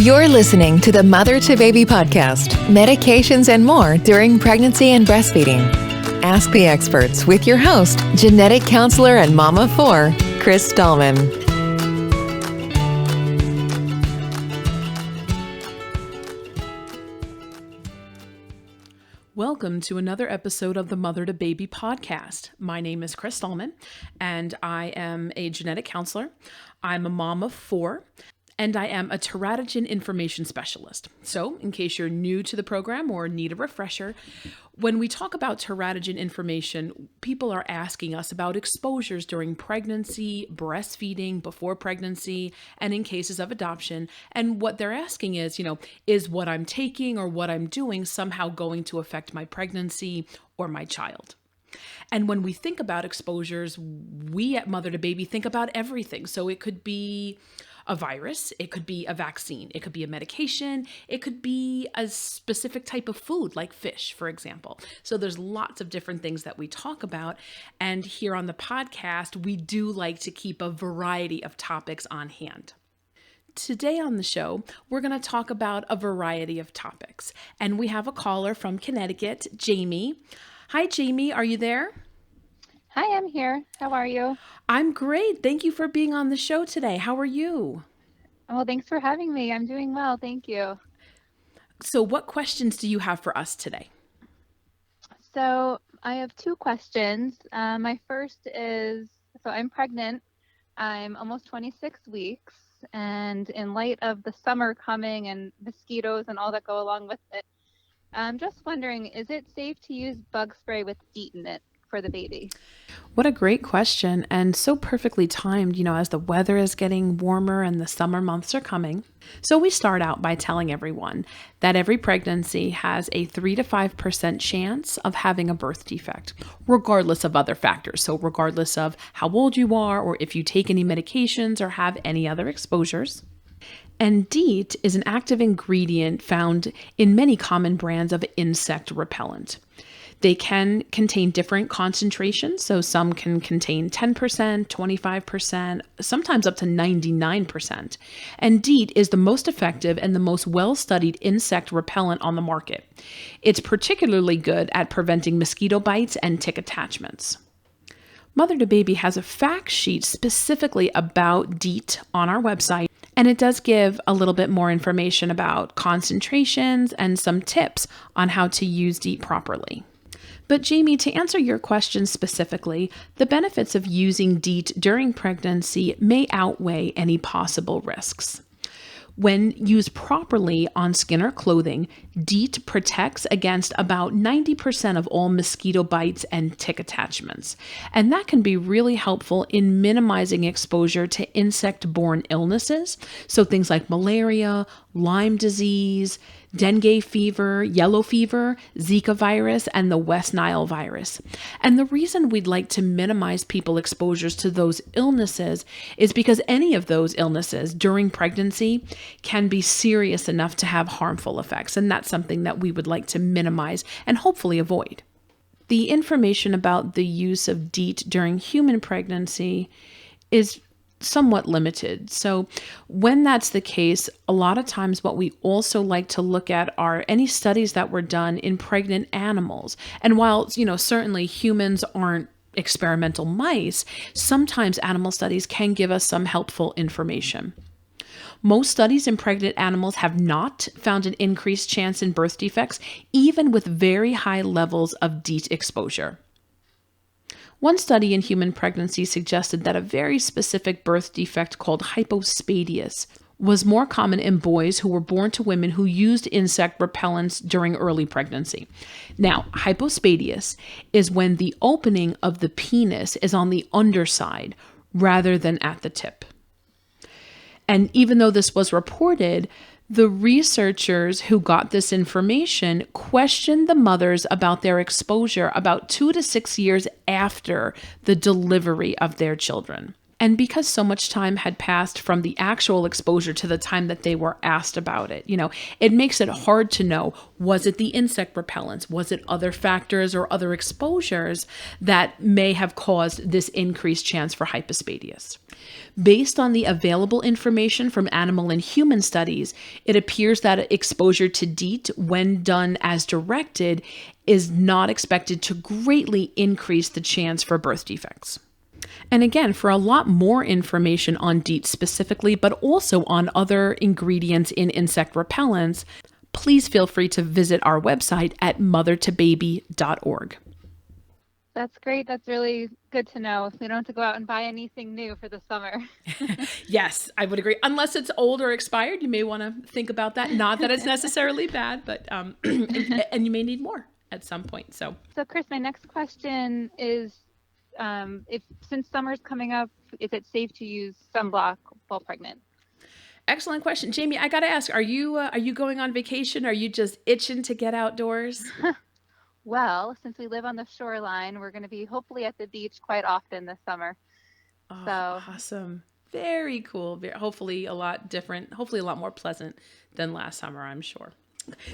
You're listening to the MotherToBaby Podcast, medications and more during pregnancy and breastfeeding. Ask the experts with your host, genetic counselor and mama of 4, Chris Stallman. Welcome to another episode of the MotherToBaby Podcast. My name is Chris Stallman, and I am a genetic counselor. I'm a mom of 4. And I am a teratogen information specialist. So in case you're new to the program or need a refresher, when we talk about teratogen information, people are asking us about exposures during pregnancy, breastfeeding, before pregnancy, and in cases of adoption. And what they're asking is, is what I'm taking or what I'm doing somehow going to affect my pregnancy or my child? And when we think about exposures, we at MotherToBaby think about everything. So it could be a virus, it could be a vaccine, it could be a medication, it could be a specific type of food like fish, for example. So there's lots of different things that we talk about. And here on the podcast, we do like to keep a variety of topics on hand. Today on the show, we're going to talk about a variety of topics. And we have a caller from Connecticut, Jamie. Hi, Jamie. Are you there? Hi, I'm here. How are you? I'm great. Thank you for being on the show today. How are you? Well, thanks for having me. I'm doing well. Thank you. So what questions do you have for us today? So I have 2 questions. My first is, I'm pregnant. I'm almost 26 weeks. And in light of the summer coming and mosquitoes and all that go along with it, I'm just wondering, is it safe to use bug spray with DEET in it for the baby? What a great question, and so perfectly timed, as the weather is getting warmer and the summer months are coming. So we start out by telling everyone that every pregnancy has a 3 to 5% chance of having a birth defect, regardless of other factors. So regardless of how old you are or if you take any medications or have any other exposures. And DEET is an active ingredient found in many common brands of insect repellent. They can contain different concentrations, so some can contain 10%, 25%, sometimes up to 99%. And DEET is the most effective and the most well-studied insect repellent on the market. It's particularly good at preventing mosquito bites and tick attachments. MotherToBaby has a fact sheet specifically about DEET on our website, and it does give a little bit more information about concentrations and some tips on how to use DEET properly. But Jamie, to answer your question specifically, the benefits of using DEET during pregnancy may outweigh any possible risks. When used properly on skin or clothing, DEET protects against about 90% of all mosquito bites and tick attachments. And that can be really helpful in minimizing exposure to insect-borne illnesses. So things like malaria, Lyme disease, dengue fever, yellow fever, Zika virus, and the West Nile virus. And the reason we'd like to minimize people exposures to those illnesses is because any of those illnesses during pregnancy can be serious enough to have harmful effects. And that's something that we would like to minimize and hopefully avoid. The information about the use of DEET during human pregnancy is somewhat limited. So when that's the case, a lot of times what we also like to look at are any studies that were done in pregnant animals. And while, certainly humans aren't experimental mice, sometimes animal studies can give us some helpful information. Most studies in pregnant animals have not found an increased chance in birth defects, even with very high levels of DEET exposure. One study in human pregnancy suggested that a very specific birth defect called hypospadias was more common in boys who were born to women who used insect repellents during early pregnancy. Now, hypospadias is when the opening of the penis is on the underside rather than at the tip. And even though this was reported, the researchers who got this information questioned the mothers about their exposure about 2 to 6 years after the delivery of their children. And because so much time had passed from the actual exposure to the time that they were asked about it, it makes it hard to know, was it the insect repellents? Was it other factors or other exposures that may have caused this increased chance for hypospadias? Based on the available information from animal and human studies, it appears that exposure to DEET, when done as directed, is not expected to greatly increase the chance for birth defects. And again, for a lot more information on DEET specifically, but also on other ingredients in insect repellents, please feel free to visit our website at MotherToBaby.org. That's great. That's really good to know. We don't have to go out and buy anything new for the summer. Yes, I would agree. Unless it's old or expired, you may want to think about that. Not that it's necessarily bad, but and you may need more at some point. So Chris, my next question is, since summer's coming up, is it safe to use sunblock while pregnant? Excellent question. Jamie, I got to ask, are you going on vacation? Are you just itching to get outdoors? Well, since we live on the shoreline, we're going to be hopefully at the beach quite often this summer. Oh, awesome. Very cool. Hopefully a lot different, hopefully a lot more pleasant than last summer, I'm sure.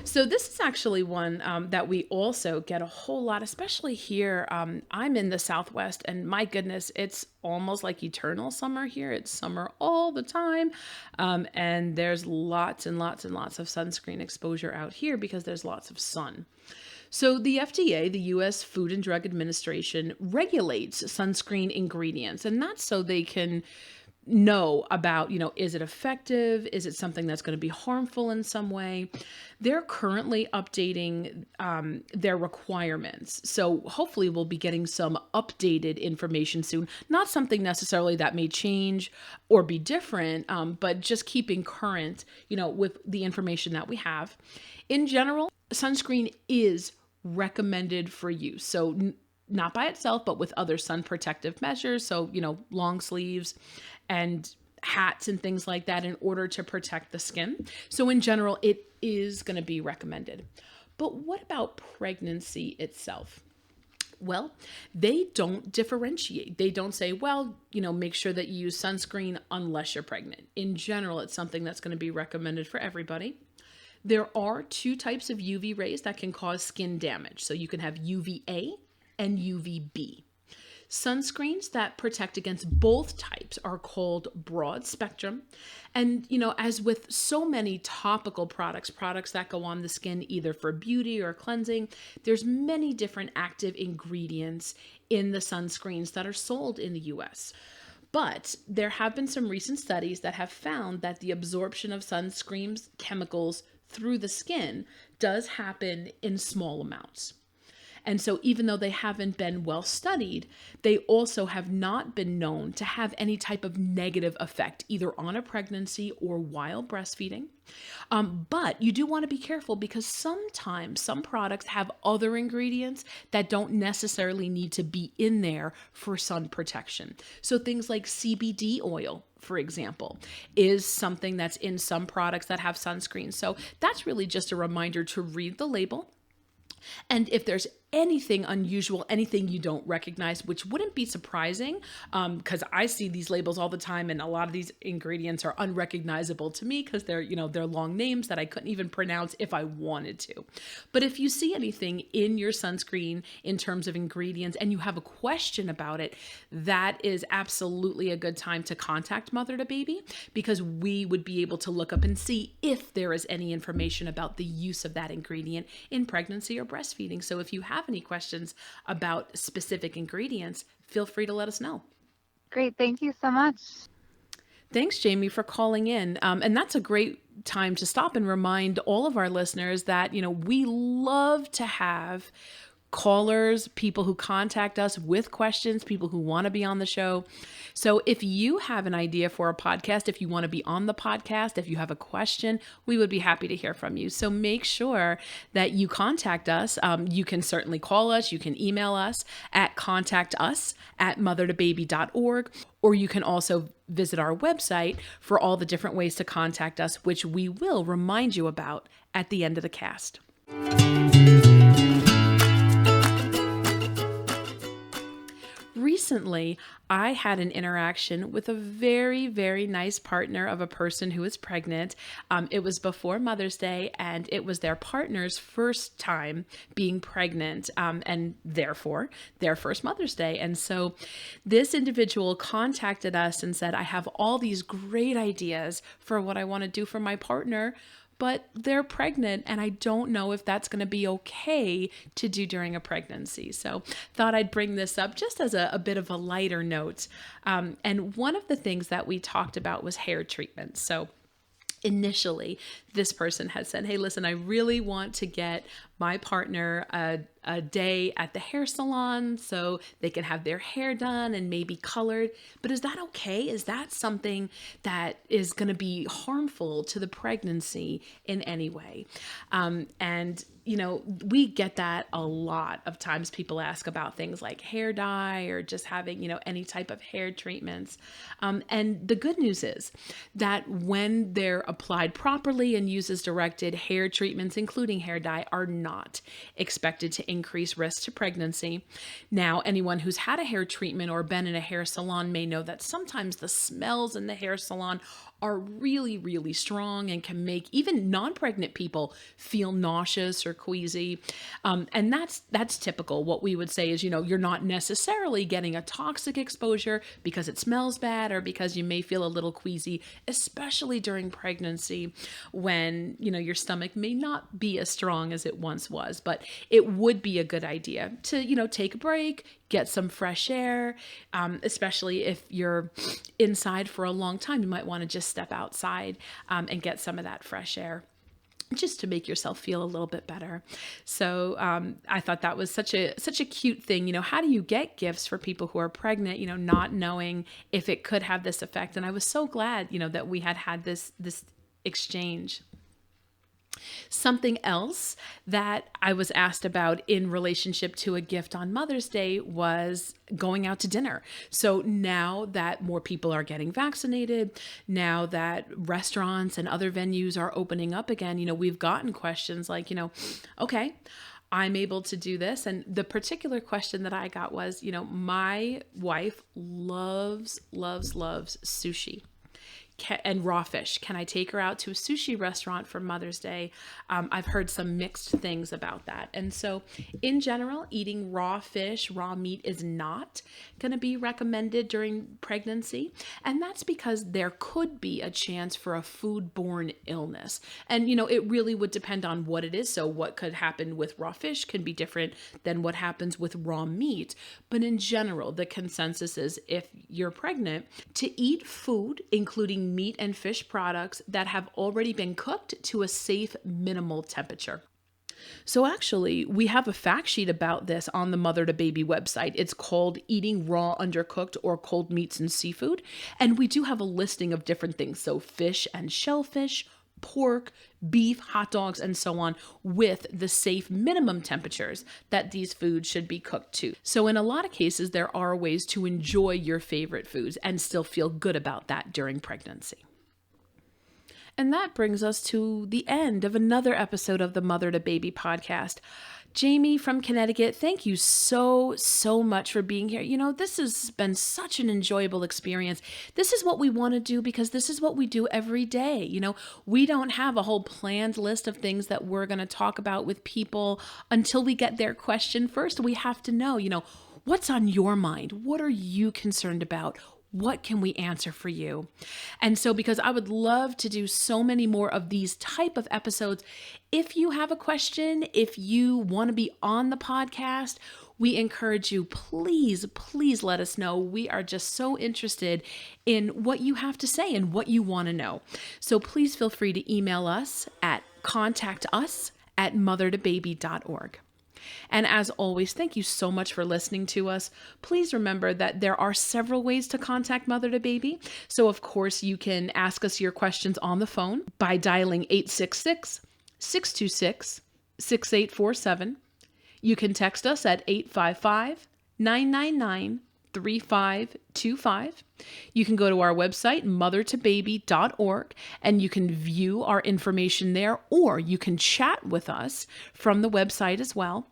So this is actually one that we also get a whole lot, especially here. I'm in the Southwest, and my goodness, it's almost like eternal summer here. It's summer all the time. And there's lots and lots and lots of sunscreen exposure out here because there's lots of sun. So the FDA, the U.S. Food and Drug Administration, regulates sunscreen ingredients, and that's so they can know about, is it effective? Is it something that's going to be harmful in some way? They're currently updating their requirements. So hopefully we'll be getting some updated information soon. Not something necessarily that may change or be different, but just keeping current, with the information that we have. In general, sunscreen is recommended for use. So not by itself, but with other sun protective measures. So, long sleeves and hats and things like that in order to protect the skin. So in general, it is going to be recommended. But what about pregnancy itself? Well, they don't differentiate. They don't say, make sure that you use sunscreen unless you're pregnant. In general, it's something that's going to be recommended for everybody. There are two types of UV rays that can cause skin damage. So you can have UVA and UVB. Sunscreens that protect against both types are called broad spectrum. And, as with so many topical products that go on the skin either for beauty or cleansing, there's many different active ingredients in the sunscreens that are sold in the US. But there have been some recent studies that have found that the absorption of sunscreen chemicals through the skin does happen in small amounts. And so even though they haven't been well studied, they also have not been known to have any type of negative effect either on a pregnancy or while breastfeeding. But you do want to be careful because sometimes some products have other ingredients that don't necessarily need to be in there for sun protection. So things like CBD oil, for example, is something that's in some products that have sunscreen. So that's really just a reminder to read the label. And if there's anything unusual, anything you don't recognize, which wouldn't be surprising, because I see these labels all the time, and a lot of these ingredients are unrecognizable to me because they're long names that I couldn't even pronounce if I wanted to. But if you see anything in your sunscreen in terms of ingredients and you have a question about it, that is absolutely a good time to contact MotherToBaby, because we would be able to look up and see if there is any information about the use of that ingredient in pregnancy or breastfeeding. So if you have any questions about specific ingredients, feel free to let us know. Great. Thank you so much. Thanks, Jamie, for calling in. And that's a great time to stop and remind all of our listeners that, we love to have callers, people who contact us with questions, people who want to be on the show. So if you have an idea for a podcast, if you want to be on the podcast, if you have a question, we would be happy to hear from you. So make sure that you contact us. You can certainly call us. You can email us at contactus@mothertobaby.org, or you can also visit our website for all the different ways to contact us, which we will remind you about at the end of the cast. Recently, I had an interaction with a very, very nice partner of a person who is pregnant. It was before Mother's Day, and it was their partner's first time being pregnant, and therefore their first Mother's Day. And so this individual contacted us and said, I have all these great ideas for what I want to do for my partner, but they're pregnant and I don't know if that's going to be okay to do during a pregnancy. So thought I'd bring this up just as a bit of a lighter note. And one of the things that we talked about was hair treatment. So initially, this person had said, hey, listen, I really want to get my partner a day at the hair salon so they can have their hair done and maybe colored. But is that okay? Is that something that is going to be harmful to the pregnancy in any way? And we get that a lot of times. People ask about things like hair dye or just having, any type of hair treatments. And the good news is that when they're applied properly and used as directed, hair treatments, including hair dye, are not expected to increase risk to pregnancy. Now, anyone who's had a hair treatment or been in a hair salon may know that sometimes the smells in the hair salon are really, really strong and can make even non-pregnant people feel nauseous or queasy. And that's typical. What we would say is, you're not necessarily getting a toxic exposure because it smells bad or because you may feel a little queasy, especially during pregnancy when, your stomach may not be as strong as it once was. But it would be a good idea to, take a break, get some fresh air, especially if you're inside for a long time. You might want to just step outside and get some of that fresh air just to make yourself feel a little bit better. So I thought that was such a cute thing. How do you get gifts for people who are pregnant, not knowing if it could have this effect? And I was so glad, that we had this exchange. Something else that I was asked about in relationship to a gift on Mother's Day was going out to dinner. So now that more people are getting vaccinated, now that restaurants and other venues are opening up again, we've gotten questions like, okay, I'm able to do this. And the particular question that I got was, my wife loves sushi and raw fish. Can I take her out to a sushi restaurant for Mother's Day? I've heard some mixed things about that. And so in general, eating raw fish, raw meat is not going to be recommended during pregnancy. And that's because there could be a chance for a foodborne illness. And, it really would depend on what it is. So what could happen with raw fish can be different than what happens with raw meat. But in general, the consensus is if you're pregnant, to eat food, including meat and fish products that have already been cooked to a safe minimal temperature. So actually, we have a fact sheet about this on the MotherToBaby website. It's called Eating Raw, Undercooked, or Cold Meats and Seafood. And we do have a listing of different things. So fish and shellfish, pork, beef, hot dogs, and so on, with the safe minimum temperatures that these foods should be cooked to. So in a lot of cases, there are ways to enjoy your favorite foods and still feel good about that during pregnancy. And that brings us to the end of another episode of the MotherToBaby podcast. Jamie from Connecticut, thank you so much for being here. This has been such an enjoyable experience. This is what we want to do because this is what we do every day. We don't have a whole planned list of things that we're going to talk about with people until we get their question first. We have to know, what's on your mind? What are you concerned about? What can we answer for you? And so because I would love to do so many more of these type of episodes, if you have a question, if you want to be on the podcast, we encourage you, please let us know. We are just so interested in what you have to say and what you want to know. So please feel free to email us at contactus@mothertobaby.org. And as always, thank you so much for listening to us. Please remember that there are several ways to contact MotherToBaby. So of course, you can ask us your questions on the phone by dialing 866-626-6847. You can text us at 855-999-3525. You can go to our website, MotherToBaby.org, and you can view our information there, or you can chat with us from the website as well.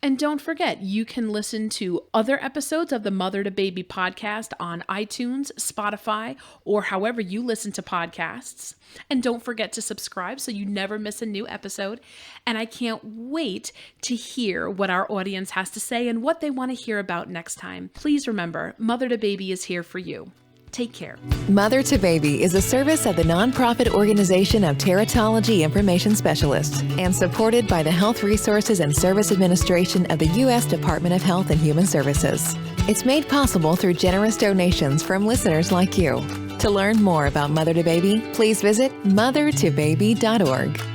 And don't forget, you can listen to other episodes of the Mother to Baby podcast on iTunes, Spotify, or however you listen to podcasts. And don't forget to subscribe so you never miss a new episode. And I can't wait to hear what our audience has to say and what they want to hear about next time. Please remember, Mother to Baby is here for you. Take care. Mother to Baby is a service of the nonprofit organization of Teratology Information Specialists and supported by the Health Resources and Service Administration of the U.S. Department of Health and Human Services. It's made possible through generous donations from listeners like you. To learn more about Mother to Baby, please visit mothertobaby.org.